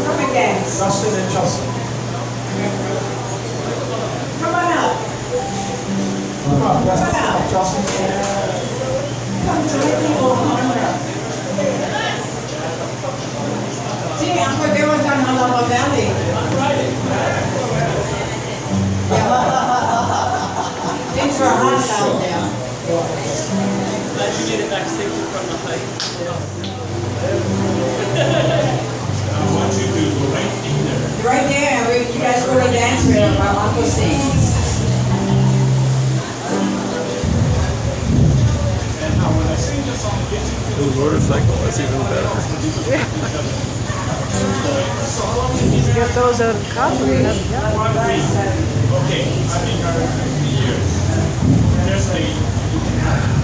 Come again. Dustin and Justin. Come on up. Come on, Come on. Justin. Come to the people. See, Uncle Bill was on Halapa Valley. Things were hot out there. Glad you made it back safely from the height. I want you to go right in there. Right there, you guys go to dance with our Uncle sings. And now when I sing this song, it gets you to The motorcycle is even better. Get those out of copper. okay, I've been married for 50 years. Just a